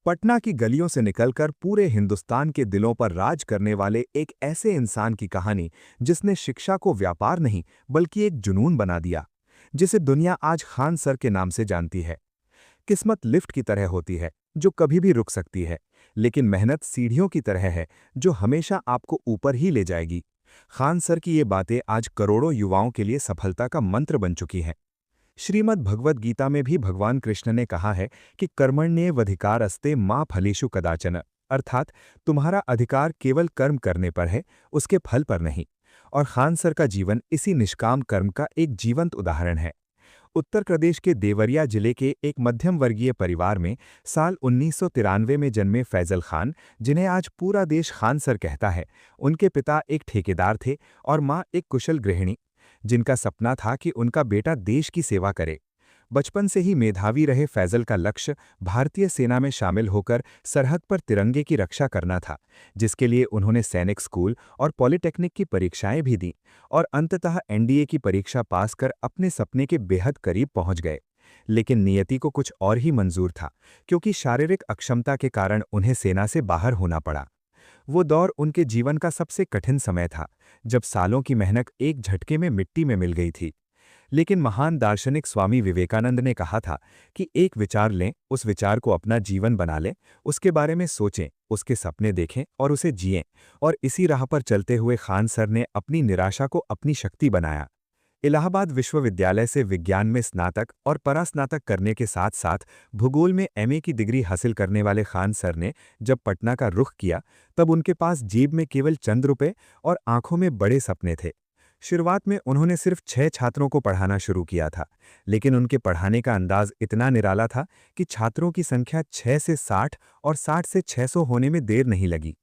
पटना की गलियों से निकलकर पूरे हिंदुस्तान के दिलों पर राज करने वाले एक ऐसे इंसान की कहानी जिसने शिक्षा को व्यापार नहीं बल्कि एक जुनून बना दिया, जिसे दुनिया आज खान सर के नाम से जानती है। किस्मत लिफ्ट की तरह होती है जो कभी भी रुक सकती है, लेकिन मेहनत सीढ़ियों की तरह है जो हमेशा आपको ऊपर ही ले जाएगी। खान सर की ये बातें आज करोड़ों युवाओं के लिए सफलता का मंत्र बन चुकी हैं। श्रीमद् भगवद गीता में भी भगवान कृष्ण ने कहा है कि कर्मण्येवाधिकारस्ते मा फलेषु कदाचन, अर्थात तुम्हारा अधिकार केवल कर्म करने पर है, उसके फल पर नहीं। और खान सर का जीवन इसी निष्काम कर्म का एक जीवंत उदाहरण है। उत्तर प्रदेश के देवरिया जिले के एक मध्यम वर्गीय परिवार में साल 1993 में जन्मे फैजल खान, जिन्हें आज पूरा देश खान सर कहता है, उनके पिता एक ठेकेदार थे और मां एक कुशल गृहिणी, जिनका सपना था कि उनका बेटा देश की सेवा करे। बचपन से ही मेधावी रहे फैजल का लक्ष्य भारतीय सेना में शामिल होकर सरहद पर तिरंगे की रक्षा करना था, जिसके लिए उन्होंने सैनिक स्कूल और पॉलिटेक्निक की परीक्षाएं भी दीं और अंततः एनडीए की परीक्षा पास कर अपने सपने के बेहद करीब पहुंच गए। लेकिन नियति को कुछ और ही मंजूर था, क्योंकि शारीरिक अक्षमता के कारण उन्हें सेना से बाहर होना पड़ा। वो दौर उनके जीवन का सबसे कठिन समय था, जब सालों की मेहनत एक झटके में मिट्टी में मिल गई थी। लेकिन महान दार्शनिक स्वामी विवेकानंद ने कहा था कि एक विचार लें, उस विचार को अपना जीवन बना लें, उसके बारे में सोचें, उसके सपने देखें और उसे जिएं। और इसी राह पर चलते हुए खान सर ने अपनी निराशा को अपनी शक्ति बनाया। इलाहाबाद विश्वविद्यालय से विज्ञान में स्नातक और परास्नातक करने के साथ साथ भूगोल में एमए की डिग्री हासिल करने वाले खान सर ने जब पटना का रुख किया, तब उनके पास जेब में केवल चंद रुपए और आंखों में बड़े सपने थे। शुरुआत में उन्होंने सिर्फ 6 छात्रों को पढ़ाना शुरू किया था, लेकिन उनके पढ़ाने का अंदाज इतना निराला था कि छात्रों की संख्या 6 से 60 और 60 से 600 होने में देर नहीं लगी।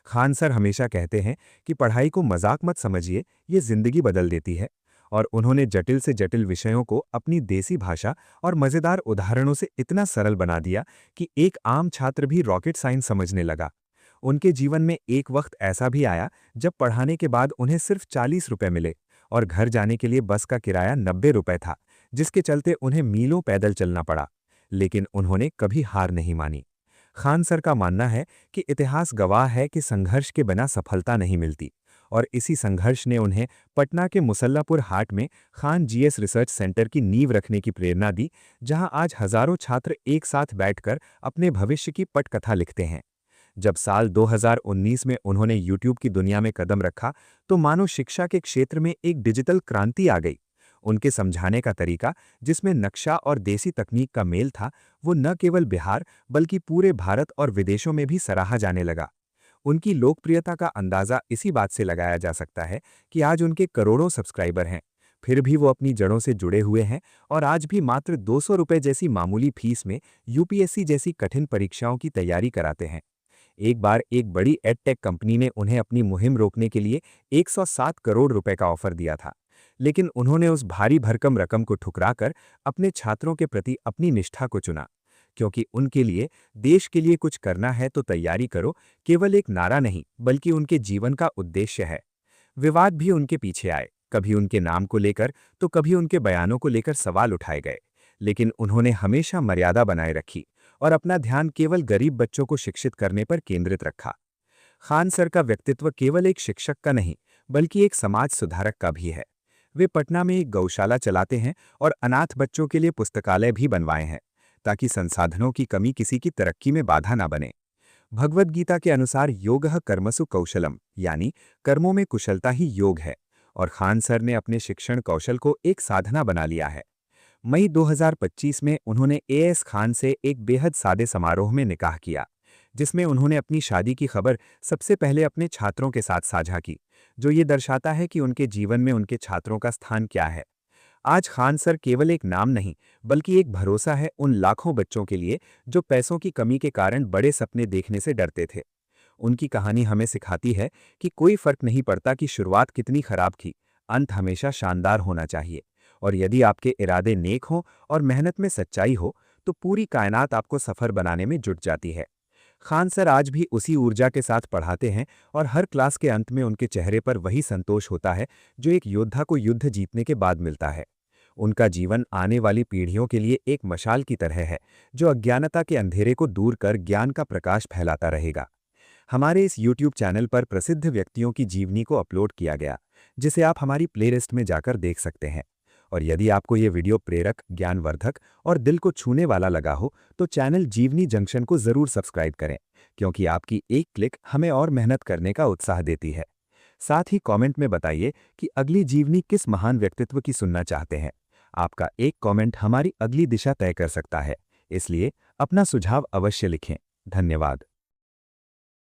खान सर हमेशा कहते हैं कि पढ़ाई को मजाक मत समझिए, ये जिंदगी बदल देती है। और उन्होंने जटिल से जटिल विषयों को अपनी देसी भाषा और मजेदार उदाहरणों से इतना सरल बना दिया कि एक आम छात्र भी रॉकेट साइंस समझने लगा। उनके जीवन में एक वक्त ऐसा भी आया जब पढ़ाने के बाद उन्हें सिर्फ 40 रुपए मिले और घर जाने के लिए बस का किराया 90 रुपए था, जिसके चलते उन्हें मीलों पैदल चलना पड़ा। लेकिन उन्होंने कभी हार नहीं मानी। खान सर का मानना है कि इतिहास गवाह है कि संघर्ष के बिना सफलता नहीं मिलती, और इसी संघर्ष ने उन्हें पटना के मुसल्लापुर हाट में खान जीएस रिसर्च सेंटर की नींव रखने की प्रेरणा दी, जहां आज हजारों छात्र एक साथ बैठकर अपने भविष्य की पटकथा लिखते हैं। जब साल 2019 में उन्होंने यूट्यूब की दुनिया में कदम रखा, तो मानो शिक्षा के क्षेत्र में एक डिजिटल क्रांति आ गई। उनके समझाने का तरीका, जिसमें नक्शा और देसी तकनीक का मेल था, वो न केवल बिहार बल्कि पूरे भारत और विदेशों में भी सराहा जाने लगा। उनकी लोकप्रियता का अंदाजा इसी बात से लगाया जा सकता है कि आज उनके करोड़ों सब्सक्राइबर हैं, फिर भी वो अपनी जड़ों से जुड़े हुए हैं और आज भी मात्र 200 रुपए जैसी मामूली फीस में यूपीएससी जैसी कठिन परीक्षाओं की तैयारी कराते हैं। एक बार एक बड़ी एडटेक कंपनी ने उन्हें अपनी मुहिम रोकने के लिए 107 करोड़ रुपए का ऑफर दिया था, लेकिन उन्होंने उस भारी भरकम रकम को ठुकराकर अपने छात्रों के प्रति अपनी निष्ठा को चुना, क्योंकि उनके लिए देश के लिए कुछ करना है तो तैयारी करो केवल एक नारा नहीं बल्कि उनके जीवन का उद्देश्य है। विवाद भी उनके पीछे आए, कभी उनके नाम को लेकर तो कभी उनके बयानों को लेकर सवाल उठाए गए, लेकिन उन्होंने हमेशा मर्यादा बनाए रखी और अपना ध्यान केवल गरीब बच्चों को शिक्षित करने पर केंद्रित रखा। खान सर का व्यक्तित्व केवल एक शिक्षक का नहीं बल्कि एक समाज सुधारक का भी है। वे पटना में एक गौशाला चलाते हैं और अनाथ बच्चों के लिए पुस्तकालय भी बनवाए हैं, ताकि संसाधनों की कमी किसी की तरक्की में बाधा ना बने। भगवद गीता के अनुसार योगः कर्मसु कौशलम, यानी कर्मों में कुशलता ही योग है, और खान सर ने अपने शिक्षण कौशल को एक साधना बना लिया है। मई 2025 में उन्होंने एएस खान से एक बेहद सादे समारोह में निकाह किया, जिसमें उन्होंने अपनी शादी की खबर सबसे पहले अपने छात्रों के साथ साझा की, जो ये दर्शाता है कि उनके जीवन में उनके छात्रों का स्थान क्या है। आज खान सर केवल एक नाम नहीं बल्कि एक भरोसा है उन लाखों बच्चों के लिए जो पैसों की कमी के कारण बड़े सपने देखने से डरते थे। उनकी कहानी हमें सिखाती है कि कोई फर्क नहीं पड़ता कि शुरुआत कितनी खराब थी, अंत हमेशा शानदार होना चाहिए। और यदि आपके इरादे नेक हों और मेहनत में सच्चाई हो, तो पूरी कायनात आपको सफर बनाने में जुट जाती है। खान सर आज भी उसी ऊर्जा के साथ पढ़ाते हैं और हर क्लास के अंत में उनके चेहरे पर वही संतोष होता है जो एक योद्धा को युद्ध जीतने के बाद मिलता है। उनका जीवन आने वाली पीढ़ियों के लिए एक मशाल की तरह है, जो अज्ञानता के अंधेरे को दूर कर ज्ञान का प्रकाश फैलाता रहेगा। हमारे इस YouTube चैनल पर प्रसिद्ध व्यक्तियों की जीवनी को अपलोड किया गया, जिसे आप हमारी प्लेलिस्ट में जाकर देख सकते हैं। और यदि आपको ये वीडियो प्रेरक, ज्ञानवर्धक और दिल को छूने वाला लगा हो, तो चैनल जीवनी जंक्शन को जरूर सब्सक्राइब करें, क्योंकि आपकी एक क्लिक हमें और मेहनत करने का उत्साह देती है। साथ ही कमेंट में बताइए कि अगली जीवनी किस महान व्यक्तित्व की सुनना चाहते हैं। आपका एक कमेंट हमारी अगली दिशा तय कर सकता है, इसलिए अपना सुझाव अवश्य लिखें। धन्यवाद।